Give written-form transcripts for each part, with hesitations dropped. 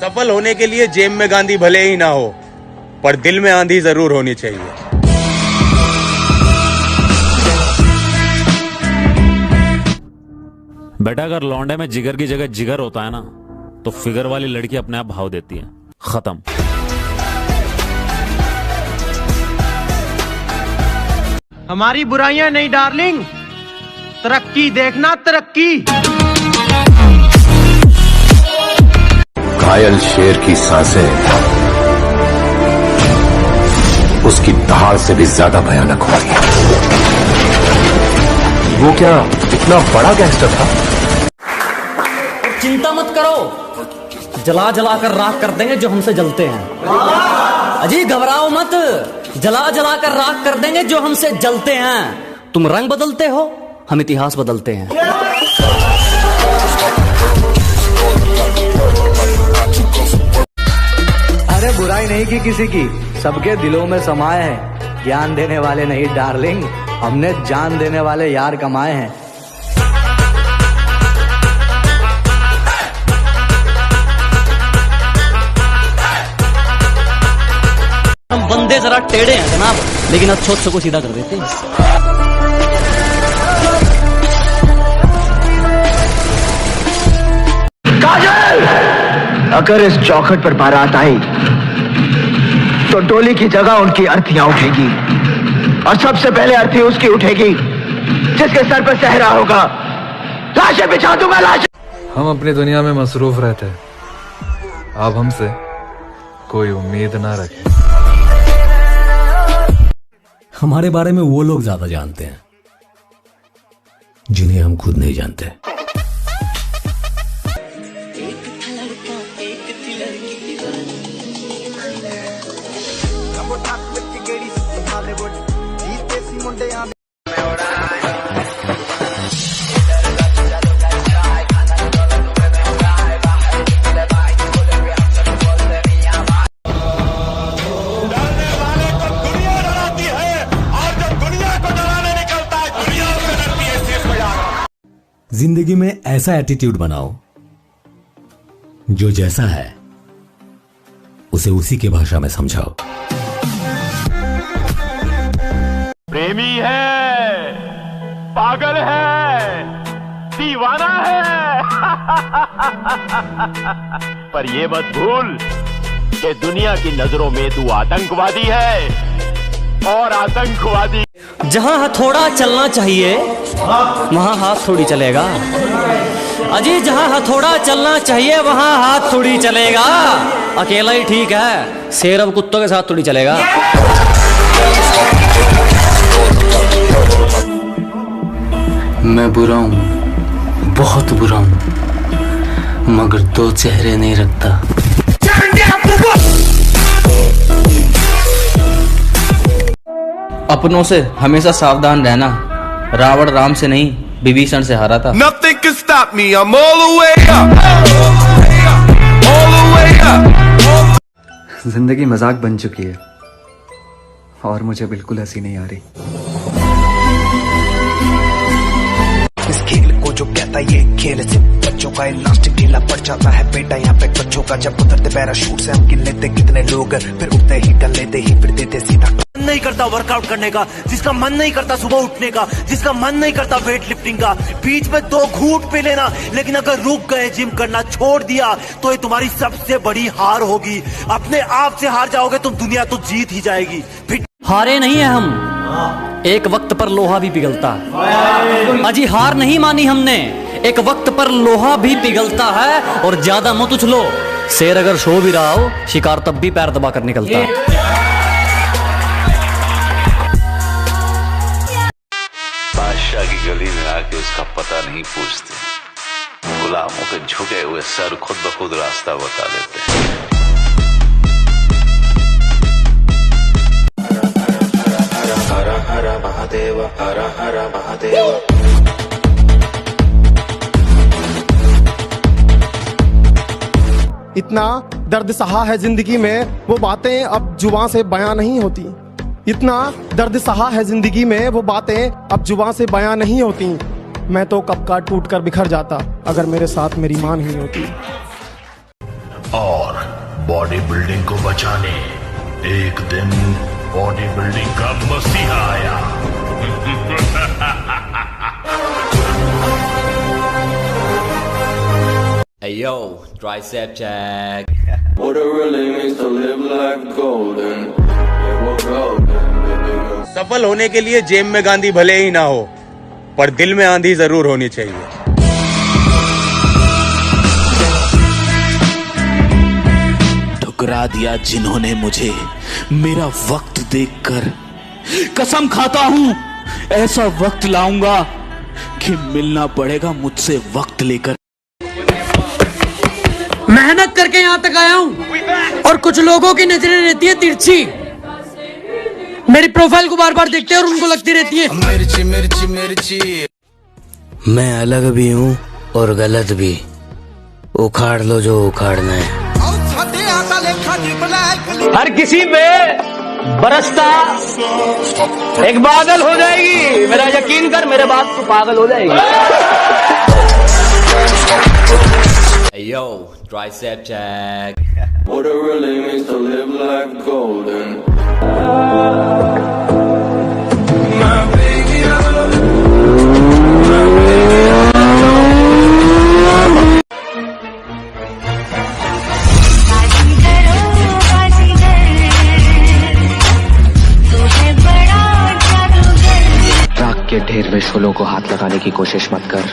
सफल होने के लिए जेब में गांधी भले ही ना हो, पर दिल में आंधी जरूर होनी चाहिए। बेटा अगर लौंडे में जिगर की जगह जिगर होता है ना, तो फिगर वाली लड़की अपने आप भाव देती है। खत्म। हमारी बुराइयां नहीं डार्लिंग, तरक्की देखना तरक्की। घायल शेर की सांसें उसकी दहाड़ से भी ज्यादा भयानक होती है। वो क्या इतना बड़ा गैंगस्टर था? चिंता मत करो, जला जला कर राख कर देंगे जो हमसे जलते हैं। अजी घबराओ मत, जला जला कर राख कर देंगे जो हमसे जलते हैं। तुम रंग बदलते हो, हम इतिहास बदलते हैं। अरे बुराई नहीं की किसी की, सबके दिलों में समाये हैं। ज्ञान देने वाले नहीं डार्लिंग, हमने जान देने वाले यार कमाए हैं। हम बंदे जरा टेढ़े हैं जनाब, लेकिन अच्छों को सीधा कर देते हैं। काजल, अगर इस चौखट पर बारात आई तो डोली की जगह उनकी अर्थियां उठेगी, और सबसे पहले अर्थी उसकी उठेगी जिसके सर पर सहरा होगा। लाशें बिछा दूंगा, लाशें। हम अपनी दुनिया में मसरूफ रहते हैं, आप हमसे कोई उम्मीद ना रखें। हमारे बारे में वो लोग ज्यादा जानते हैं जिन्हें हम खुद नहीं जानते। जिंदगी में ऐसा एटीट्यूड बनाओ जो जैसा है उसे उसी की भाषा में समझाओ। प्रेमी है, पागल है, दीवाना है। पर ये मत भूल कि दुनिया की नजरों में तू आतंकवादी है, और आतंकवादी जहां हथौड़ा चलना चाहिए वहां हाथ थोड़ी चलेगा। अजी जहां हथौड़ा चलना चाहिए वहां हाथ थोड़ी चलेगा। अकेला ही ठीक है, शेर अब कुत्तों के साथ थोड़ी चलेगा। मैं बुरा हूं, बहुत बुरा हूं, मगर दो चेहरे नहीं रखता। अपनों से हमेशा सावधान रहना। रावण राम से नहीं, विभीषण से हारा था। Nothing can stop me, I'm all the way up, all the way up. जिंदगी मजाक बन चुकी है और मुझे बिल्कुल हंसी नहीं आ रही। इस खेल को जो कहता ये खेल सिर्फ बच्चों का, इलास्टिक ढीला पड़ जाता है बेटा यहाँ पे बच्चों का। जब उतरते पैराशूट से हम गिन लेते कितने लोग, फिर उठते ही कर लेते ही फिर देते सीधा। मन नहीं करता वर्कआउट करने का, जिसका मन नहीं करता सुबह उठने का, जिसका मन नहीं करता वेट लिफ्टिंग का, बीच में 2 घूंट पी लेना। लेकिन अगर रुक गए, जिम करना छोड़ दिया, तो ये तुम्हारी सबसे बड़ी हार होगी। अपने आप से हार जाओगे तुम, दुनिया तो जीत ही जाएगी। हारे नहीं है हम, एक वक्त पर लोहा भी पिघलता। अजी हार नहीं मानी हमने, एक वक्त पर लोहा भी पिघलता है। और ज्यादा मत उछलो, शेर अगर सो भी रहा हो, शिकार तब भी पैर दबा कर निकलता है। बादशाह की गली में आके उसका पता नहीं पूछते, गुलामों के झुके हुए सर खुद ब खुद रास्ता बता देते हैं। हर हर महादेव, हर हर महादेव। इतना दर्द सहा है जिंदगी में, वो बातें अब जुबान से बयां नहीं होती। इतना दर्द सहा है जिंदगी में, वो बातें अब जुबान से बयां नहीं होती। मैं तो कब का टूट कर बिखर जाता अगर मेरे साथ मेरी मां नहीं होती। और बॉडी बिल्डिंग को बचाने एक दिन बॉडी बिल्डिंग का मसीहा आया। Hey yo, tricep check. What it really means to live life golden. Yeah, we're golden. सफल होने के लिए जेब में गांधी भले ही ना हो, पर दिल में आंधी जरूर होनी चाहिए। ठुकरा दिया जिन्होंने मुझे मेरा वक्त देखकर। कसम खाता हूं ऐसा वक्त लाऊंगा कि मिलना पड़ेगा मुझसे वक्त लेकर। मेहनत करके यहाँ तक आया हूँ और कुछ लोगों की नजरें रहती है तिरछी। मेरी प्रोफाइल को बार बार देखते हैं और उनको लगती रहती है मिर्ची मिर्ची मिर्ची। मैं अलग भी हूँ और गलत भी। उखाड़ लो जो उखाड़ना है। हर किसी पे बरसता एक बादल हो जाएगी। मेरा यकीन कर, मेरे बात तो पागल हो जाएगी। Hey yo, tricep check. What it really means to live life golden. राख के ढेर में शोलों को हाथ लगाने की कोशिश मत कर,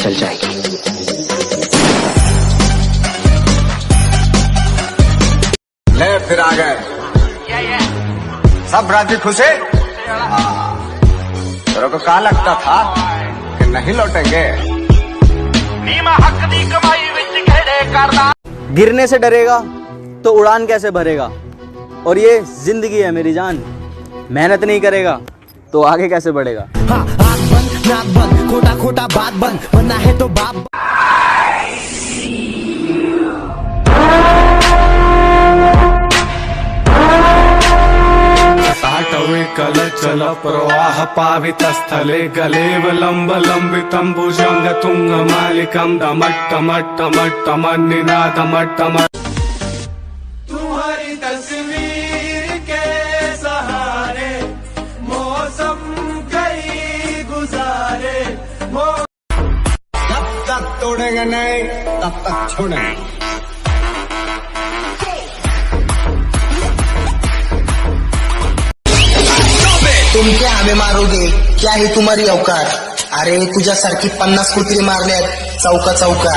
चल जाएगी। ले फिर आ गए सब राजी खुशे। तेरे को क्या लगता था कि नहीं लौटेंगे? गिरने से डरेगा तो उड़ान कैसे भरेगा। और ये जिंदगी है मेरी जान, मेहनत नहीं करेगा तो आगे कैसे बढ़ेगा। हाँ, आँख बंद नाक बंद, खोटा खोटा बात बंद, बनना है तो बाप। कल चल प्रवाह पावित स्थले गलेवलंब लंबितं भुजंग तुंग मालिकं दमट्टमट्टमट्टम निनादमट्टम। तुम्हारी तस्वीर के सहारे मौसम कई गुजारे। जब तक तोड़ेंगे नहीं तब तक छोड़ेंगे। तुम क्या हमें मारोगे? क्या है तुम्हारी औकात? अरे तुझ्यासारखी 50 कुत्री मारण्यात चौका चौका।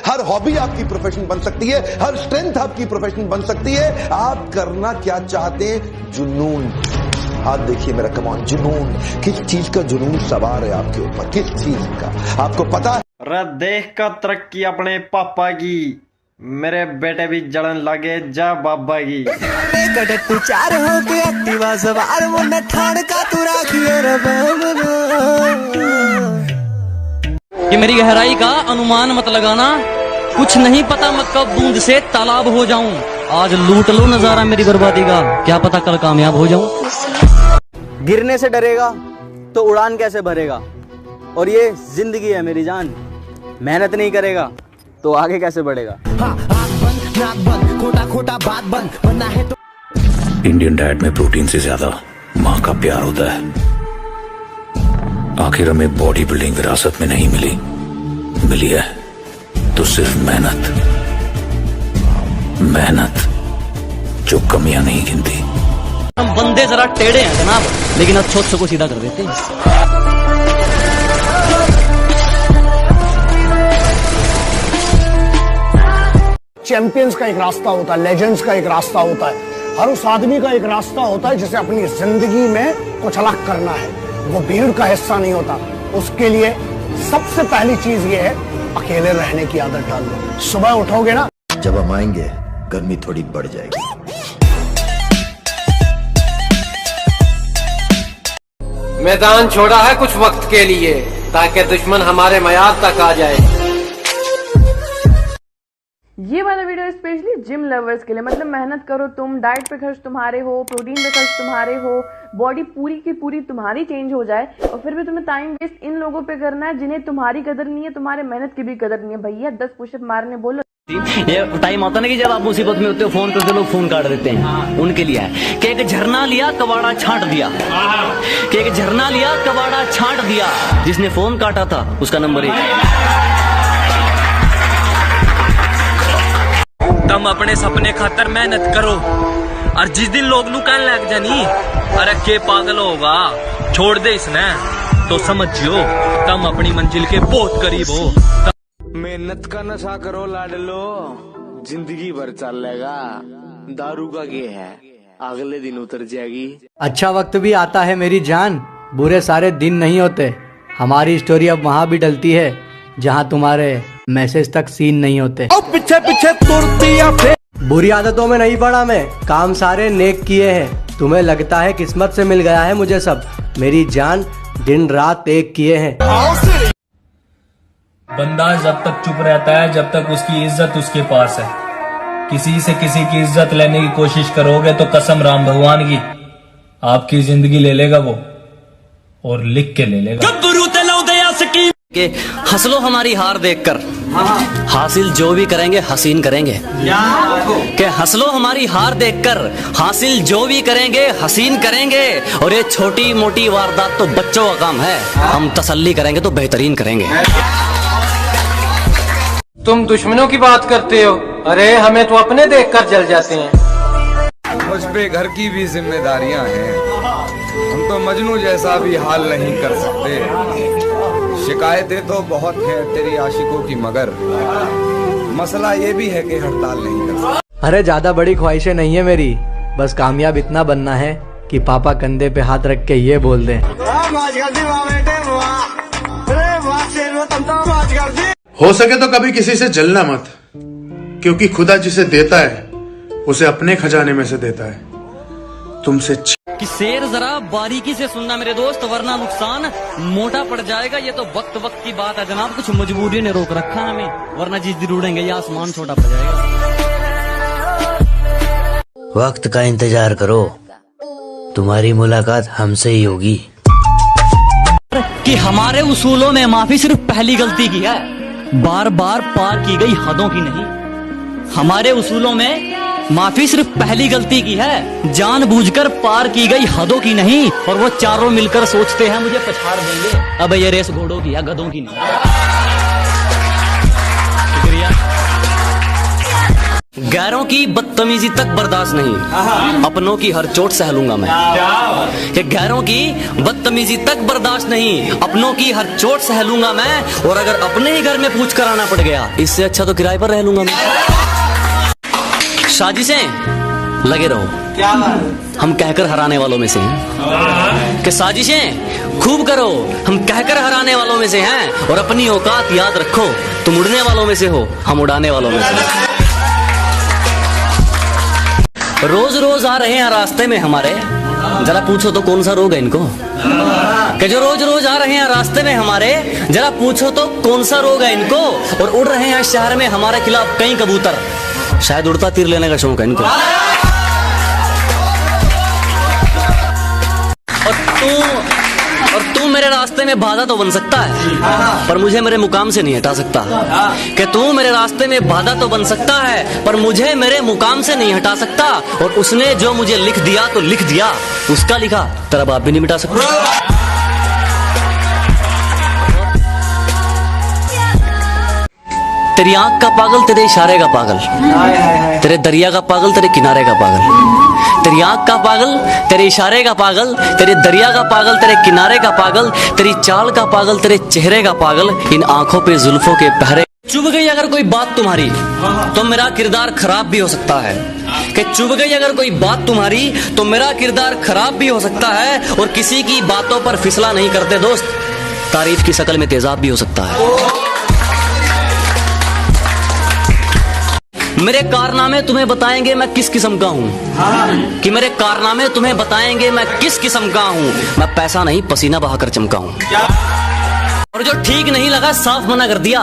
हर हॉबी आपकी प्रोफेशन बन सकती है, हर स्ट्रेंथ आपकी प्रोफेशन बन सकती है। आप करना क्या चाहते हैं? जुनून। हाथ देखिए मेरा, कमान जुनून। किस चीज का जुनून सवार है आपके ऊपर? किस चीज का आपको पता है? रे देख का तरक्की अपने पापा की, मेरे बेटे भी जड़न लगे जा बाबा की। तू चार हो के एक्टिवा सवार वो न ठाण का तू राखियो रे कि मेरी गहराई का अनुमान मत लगाना, कुछ नहीं पता मैं कब बूंद से तालाब हो जाऊं। आज लूट लो नजारा मेरी बर्बादी का, क्या पता कल कामयाब हो जाऊं। गिरने से डरेगा तो उड़ान कैसे भरेगा। और ये जिंदगी है मेरी जान, मेहनत नहीं करेगा तो आगे कैसे बढ़ेगा। हाँ, आँख बंद नाक बंद, खोटा खोटा बात बंद, बनना है तो। इंडियन डाइट में प्रोटीन से ज्यादा माँ का प्यार होता है। आखिर हमें बॉडी बिल्डिंग विरासत में नहीं मिली, मिली है तो सिर्फ मेहनत, मेहनत जो कमियां नहीं गिनती। हम बंदे जरा टेढ़े हैं जनाब, लेकिन अच्छों को सीधा कर देते हैं। चैंपियंस का एक रास्ता होता है, लेजेंड्स का एक रास्ता होता है, हर उस आदमी का एक रास्ता होता है जिसे अपनी जिंदगी में कुछ अलग करना है। वो भीड़ का हिस्सा नहीं होता। उसके लिए सबसे पहली चीज ये है, अकेले रहने की आदत डाल दो। सुबह उठोगे ना, जब हम आएंगे गर्मी थोड़ी बढ़ जाएगी। मैदान छोड़ा है कुछ वक्त के लिए, ताकि दुश्मन हमारे मयार तक आ जाए। ये वाला वीडियो स्पेशली जिम लवर्स के लिए, मतलब मेहनत करो तुम, डाइट पे खर्च तुम्हारे हो, प्रोटीन पे खर्च तुम्हारे हो, बॉडी पूरी की पूरी तुम्हारी चेंज हो जाए और फिर भी तुम्हें टाइम वेस्ट इन लोगों पे करना है जिन्हें तुम्हारी कदर नहीं है, तुम्हारे मेहनत की भी कदर नहीं है। भैया 10 पुशअप मारने बोलो। ये टाइम आता ना कि जब आप मुसीबत में होते हो, फोन करते लोग फोन काट देते हैं, उनके लिए है कि एक झरना लिया कबाड़ा छांट दिया, कि एक झरना लिया कबाड़ा छांट दिया, जिसने फोन काटा था उसका नंबर 1। तुम अपने सपने खातर मेहनत करो और जिस दिन लोग नू कहने लग जानी अरे के पागल होगा छोड़ दे इसने, तो समझियो तुम अपनी मंजिल के बहुत करीब हो। मेहनत का नशा करो लाडलो, जिंदगी भर चलेगा। दारू का ये है, अगले दिन उतर जाएगी। अच्छा वक्त भी आता है मेरी जान, बुरे सारे दिन नहीं होते। हमारी स्टोरी अब वहाँ भी डलती है जहाँ तुम्हारे मैसेज तक सीन नहीं होते। पीछे पीछे तुरतिया फिर बुरी आदतों में नहीं पड़ा मैं, काम सारे नेक किए हैं। तुम्हें लगता है किस्मत से मिल गया है मुझे सब, मेरी जान दिन रात एक किए हैं। बंदा जब तक चुप रहता है जब तक उसकी इज्जत उसके पास है। किसी से किसी की इज्जत लेने की कोशिश करोगे तो कसम राम भगवान की आपकी जिंदगी ले लेगा वो, और लिख के ले लेगा। के हंसलो हमारी हार देखकर, हासिल जो भी करेंगे हसीन करेंगे। के हंसलो हमारी हार देखकर, हासिल जो भी करेंगे हसीन करेंगे। और ये छोटी मोटी वारदात तो बच्चों का काम है, हम तसल्ली करेंगे तो बेहतरीन करेंगे। तुम दुश्मनों की बात करते हो, अरे हमें तो अपने देखकर जल जाते हैं। मुझ पे घर की भी जिम्मेदारियां हैं, हम तो मजनू जैसा भी हाल नहीं कर सकते। शिकायतें तो बहुत हैं तेरी आशिकों की, मगर मसला ये भी है कि हड़ताल नहीं कर सकते। अरे ज्यादा बड़ी ख्वाहिशें नहीं है मेरी, बस कामयाब इतना बनना है कि पापा कंधे पे हाथ रख के ये बोल दें, हो सके तो कभी किसी से जलना मत, क्योंकि खुदा जिसे देता है उसे अपने खजाने में से देता है। तुमसे कि शेर जरा बारीकी से सुनना मेरे दोस्त, वरना नुकसान मोटा पड़ जाएगा। ये तो वक्त वक्त की बात है जनाब, कुछ मजबूरी ने रोक रखा हमें, वरना जिस दिन उड़ेंगे ये आसमान छोटा पड़ जाएगा। वक्त का इंतजार करो, तुम्हारी मुलाकात हमसे ही होगी। कि हमारे उसूलों में माफी सिर्फ पहली गलती की है, बार बार पार की गई हदों की नहीं। हमारे उसूलों में माफी सिर्फ पहली गलती की है, जानबूझकर पार की गई हदों की नहीं। और वो चारों मिलकर सोचते हैं मुझे पछाड़ देंगे, अब ये रेस घोड़ों की है गधों की नहीं। शुक्रिया। गैरों की बदतमीजी तक बर्दाश्त नहीं, अपनों की हर चोट सह लूंगा मैं। कि गैरों की बदतमीजी तक बर्दाश्त नहीं, अपनों की हर चोट सह लूंगा मैं। और अगर अपने ही घर में पूछ कर आना पड़ गया, इससे अच्छा तो किराए पर रह लूंगा मैं। साजिशें लगे रहो, क्या हम कहकर हराने वालों में से हैं। कि साजिशें खूब करो, हम कहकर हराने वालों में से हैं। और अपनी औकात याद रखो, तुम उड़ने वालों में से हो, हम उड़ाने वालों में से। रोज रोज आ रहे हैं रास्ते में हमारे, जरा पूछो तो कौन सा रोग है इनको। कि जो रोज रोज आ रहे हैं रास्ते में हमारे, जरा पूछो तो कौन सा रोग है इनको। और उड़ रहे हैं शहर में हमारे खिलाफ कई कबूतर, शायद उड़ता तीर लेने का शौक है इनको। और तू मेरे रास्ते में बाधा तो बन सकता है, पर मुझे मेरे मुकाम से नहीं हटा सकता। कि तू मेरे रास्ते में बाधा तो बन सकता है, पर मुझे मेरे मुकाम से नहीं हटा सकता। और उसने जो मुझे लिख दिया तो लिख दिया, उसका लिखा तेरा बाप भी नहीं मिटा सकता। तेरी आंख का पागल, तेरे इशारे का पागल, तेरे दरिया का पागल, तेरे किनारे का पागल। तेरी आंख का पागल, तेरे इशारे का पागल, तेरे दरिया का पागल, तेरे किनारे का पागल, तेरी चाल का पागल, तेरे चेहरे का पागल, इन आंखों पे जुल्फों के पहरे। चुभ गई अगर कोई बात तुम्हारी तो मेरा किरदार खराब भी हो सकता है। कि चुभ गई अगर कोई बात तुम्हारी तो मेरा किरदार खराब भी हो सकता है। और किसी की बातों पर फिसला नहीं करते दोस्त, तारीफ की शक्ल में तेजाब भी हो सकता है। मेरे कारनामे तुम्हें बताएंगे मैं किस किस्म का हूँ। कि मेरे कारनामे तुम्हें बताएंगे मैं किस किस्म का हूँ। मैं पैसा नहीं पसीना बहाकर चमका हूँ। और जो ठीक नहीं लगा साफ मना कर दिया।